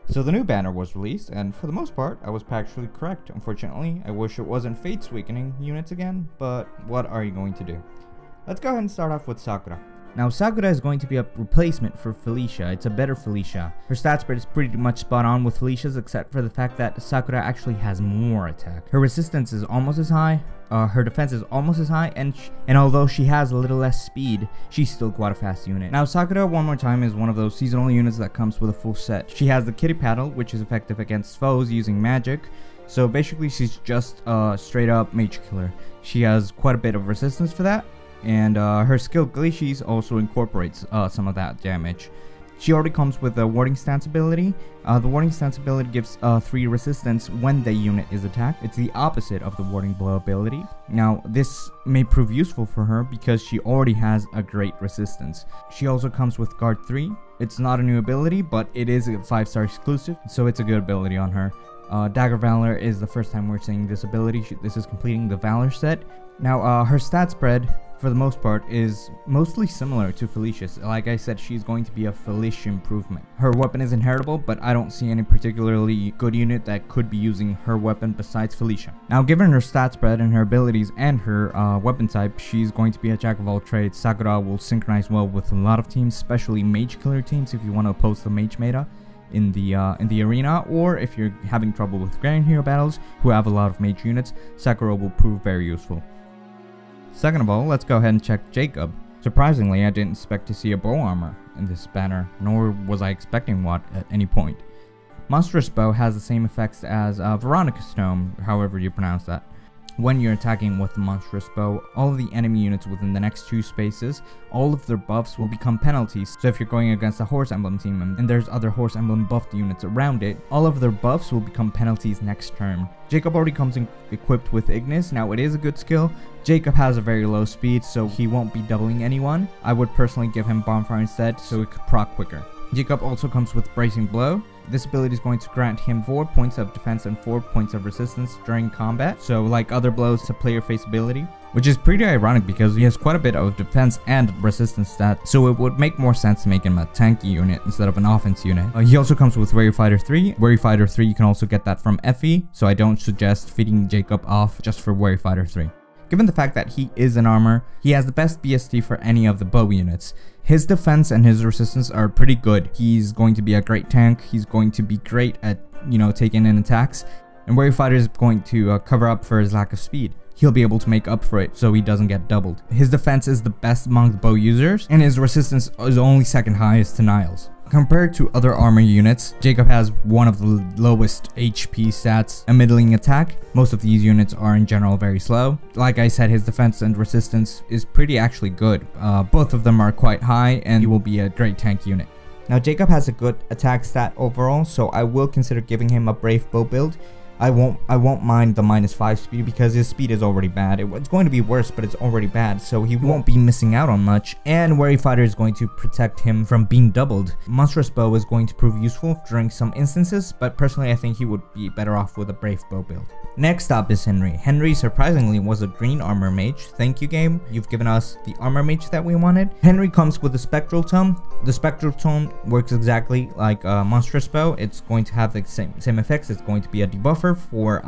So the new banner was released, and for the most part, I was factually correct. Unfortunately, I wish it wasn't Fate's Weakening units again, but what are you going to do? Let's go ahead and start off with Sakura. Now, Sakura is going to be a replacement for Felicia. It's a better Felicia. Her stat spread is pretty much spot on with Felicia's, except for the fact that Sakura actually has more attack. Her resistance is almost as high, her defense is almost as high, and although she has a little less speed, she's still quite a fast unit. Now, Sakura, one more time, is one of those seasonal units that comes with a full set. She has the Kitty Paddle, which is effective against foes using magic. So basically, she's just a straight up mage killer. She has quite a bit of resistance for that. And her skill Glacies also incorporates some of that damage. She already comes with the Warding Stance ability. The Warding Stance ability gives 3 resistance when the unit is attacked. It's the opposite of the Warding Blow ability. Now, this may prove useful for her because she already has a great resistance. She also comes with Guard 3. It's not a new ability, but it is a 5-star exclusive, so it's a good ability on her. Dagger Valor is the first time we're seeing this ability. This is completing the Valor set. Now, her stat spread, for the most part, is mostly similar to Felicia's. Like I said, she's going to be a Felicia improvement. Her weapon is inheritable, but I don't see any particularly good unit that could be using her weapon besides Felicia. Now, given her stat spread and her abilities and her weapon type, she's going to be a jack of all trades. Sakura will synchronize well with a lot of teams, especially mage killer teams if you want to oppose the mage meta in the arena, or if you're having trouble with grand hero battles who have a lot of mage units, Sakura will prove very useful. Second of all, let's go ahead and check Jacob. Surprisingly, I didn't expect to see a bow armor in this banner, nor was I expecting one at any point. Monstrous Bow has the same effects as Veronica Stone, however you pronounce that. When you're attacking with the Monstrous Bow, all of the enemy units within the next 2 spaces, all of their buffs will become penalties. So if you're going against a Horse Emblem team and there's other Horse Emblem buffed units around it, all of their buffs will become penalties next turn. Jacob already comes equipped with Ignis. Now, it is a good skill. Jacob has a very low speed, so he won't be doubling anyone. I would personally give him Bonfire instead, so it could proc quicker. Jacob also comes with Bracing Blow. This ability is going to grant him 4 points of defense and 4 points of resistance during combat. So like other blows, it's a player face ability, which is pretty ironic because he has quite a bit of defense and resistance stat. So it would make more sense to make him a tanky unit instead of an offense unit. He also comes with Warrior Fighter 3. Warrior Fighter 3, you can also get that from Effie. So I don't suggest feeding Jacob off just for Warrior Fighter 3. Given the fact that he is an armor, he has the best BST for any of the bow units. His defense and his resistance are pretty good. He's going to be a great tank. He's going to be great at, taking in attacks. And Warrior Fighter is going to cover up for his lack of speed. He'll be able to make up for it so he doesn't get doubled. His defense is the best among the bow users, and his resistance is only second highest to Niles. Compared to other armor units, Jacob has one of the lowest HP stats, a middling attack. Most of these units are in general very slow. Like I said, his defense and resistance is pretty actually good. Both of them are quite high, and he will be a great tank unit. Now, Jacob has a good attack stat overall, so I will consider giving him a Brave Bow build. I won't mind the -5 speed because his speed is already bad. It's going to be worse, but it's already bad, so he won't be missing out on much. And Warrior Fighter is going to protect him from being doubled. Monstrous Bow is going to prove useful during some instances, but personally I think he would be better off with a Brave Bow build. Next up is Henry. Henry surprisingly was a green armor mage. Thank you, game. You've given us the armor mage that we wanted. Henry comes with the Spectral Tome. The Spectral Tome works exactly like Monstrous Bow. It's going to have the same effects. It's going to be a debuffer for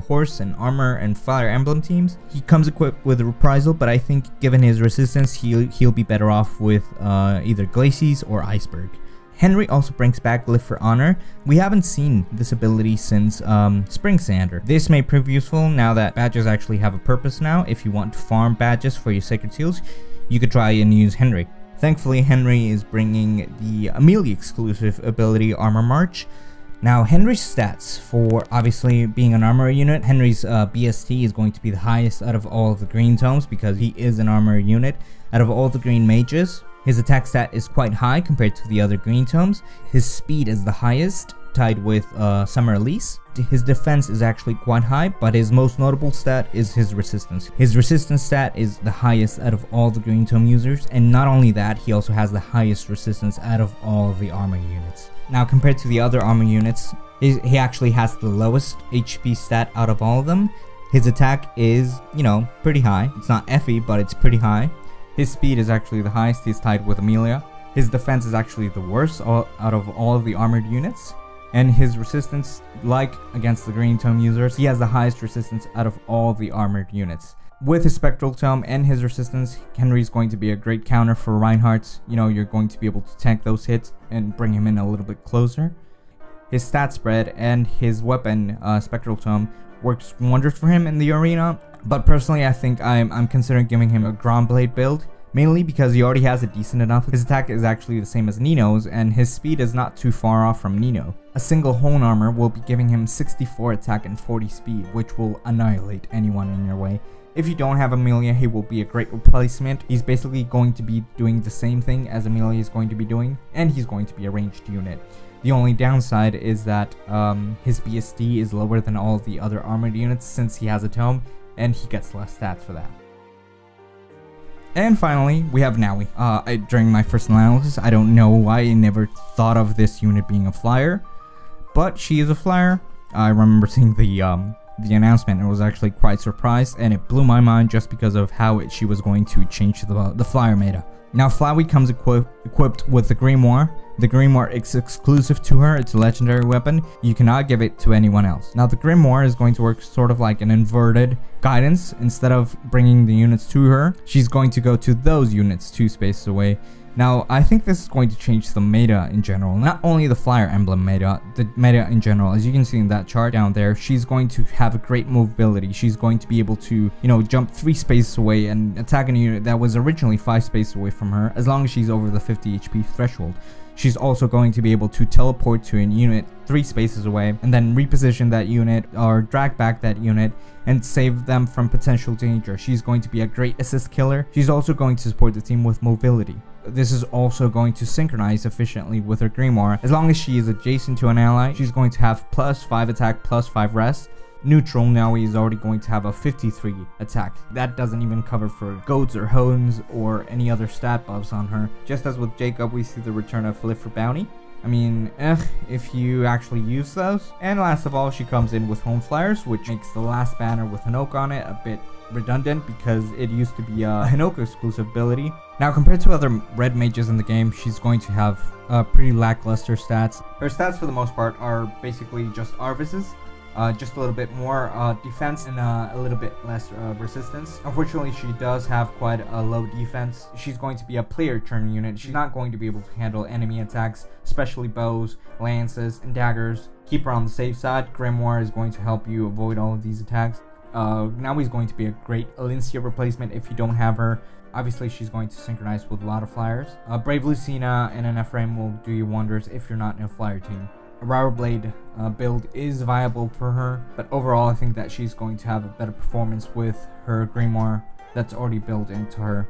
horse and armor and Fire Emblem teams. He comes equipped with a Reprisal, but I think given his resistance, he'll be better off with either Glacies or Iceberg. Henry also brings back Live for Honor. We haven't seen this ability since Spring Sander. This may prove useful now that badges actually have a purpose now. If you want to farm badges for your Sacred Seals, you could try and use Henry. Thankfully, Henry is bringing the Amelia exclusive ability Armor March. Now, Henry's stats for obviously being an armor unit, Henry's BST is going to be the highest out of all of the green tomes because he is an armor unit. Out of all the green mages, his attack stat is quite high compared to the other green tomes. His speed is the highest, tied with Summer Elise. His defense is actually quite high, but his most notable stat is his resistance. His resistance stat is the highest out of all the green tome users, and not only that, he also has the highest resistance out of all of the armor units. Now, compared to the other armor units, he actually has the lowest HP stat out of all of them. His attack is, pretty high. It's not Effie, but it's pretty high. His speed is actually the highest. He's tied with Amelia. His defense is actually the worst out of all of the armored units. and his resistance, like against the green tome users, he has the highest resistance out of all the armored units. With his spectral tome and his resistance, Henry is going to be a great counter for Reinhardt's. You know, you're going to be able to tank those hits and bring him in a little bit closer. His stat spread and his weapon, spectral tome, works wonders for him in the arena. But personally, I think I'm considering giving him a ground blade build, mainly because he already has a decent enough. His attack is actually the same as Nino's, and his speed is not too far off from Nino. A single Hone armor will be giving him 64 attack and 40 speed, which will annihilate anyone in your way. If you don't have Amelia, he will be a great replacement. He's basically going to be doing the same thing as Amelia is going to be doing, and he's going to be a ranged unit. The only downside is that his BSD is lower than all the other armored units since he has a tome, and he gets less stats for that. And finally, we have Nowi. During my first analysis, I don't know why I never thought of this unit being a flyer, but she is a flyer. I remember seeing the announcement and was actually quite surprised, and it blew my mind just because of how she was going to change the flyer meta. Now, Flowey comes equipped with the Grimoire. The Grimoire is exclusive to her. It's a legendary weapon. You cannot give it to anyone else. Now, the Grimoire is going to work sort of like an inverted guidance. Instead of bringing the units to her, she's going to go to those units 2 spaces away. Now, I think this is going to change the meta in general. Not only the flyer emblem meta, the meta in general. As you can see in that chart down there, she's going to have a great movability. She's going to be able to, you know, jump 3 spaces away and attack a unit that was originally 5 spaces away from her, as long as she's over the 50 HP threshold. She's also going to be able to teleport to a unit 3 spaces away and then reposition that unit or drag back that unit and save them from potential danger. She's going to be a great assist killer. She's also going to support the team with mobility. This is also going to synchronize efficiently with her Grimoire. As long as she is adjacent to an ally, she's going to have +5 attack, +5 rest. Neutral Nowi is already going to have a 53 attack. That doesn't even cover for goads or hones or any other stat buffs on her. Just as with Jacob, we see the return of Lift for Bounty. I mean, if you actually use those. And last of all, she comes in with Home Flyers, which makes the last banner with Hinoka on it a bit redundant because it used to be a Hinoka exclusive ability. Now, compared to other red mages in the game, she's going to have pretty lackluster stats. Her stats for the most part are basically just Arvis's. Just a little bit more defense and a little bit less resistance. Unfortunately, she does have quite a low defense. She's going to be a player turn unit. She's not going to be able to handle enemy attacks, especially bows, lances, and daggers. Keep her on the safe side. Grimoire is going to help you avoid all of these attacks. Naomi's going to be a great Alincia replacement if you don't have her. Obviously, she's going to synchronize with a lot of flyers. Brave Lucina and an Ephraim will do you wonders if you're not in a flyer team. A Rara Blade build is viable for her, but overall I think that she's going to have a better performance with her Grimoire that's already built into her.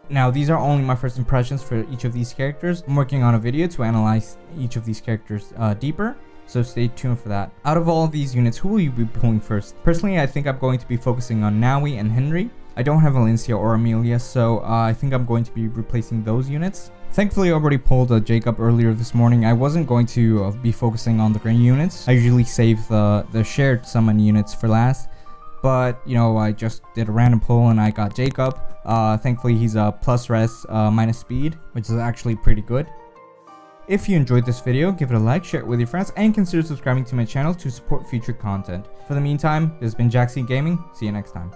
Now, these are only my first impressions for each of these characters. I'm working on a video to analyze each of these characters deeper, so stay tuned for that. Out of all of these units, who will you be pulling first? Personally, I think I'm going to be focusing on Nowi and Henry. I don't have Valencia or Amelia, so I think I'm going to be replacing those units. Thankfully, I already pulled a Jacob earlier this morning. I wasn't going to be focusing on the green units. I usually save the shared summon units for last. But, you know, I just did a random pull and I got Jacob. Thankfully, he's a plus res minus speed, which is actually pretty good. If you enjoyed this video, give it a like, share it with your friends, and consider subscribing to my channel to support future content. For the meantime, this has been Jackson Gaming. See you next time.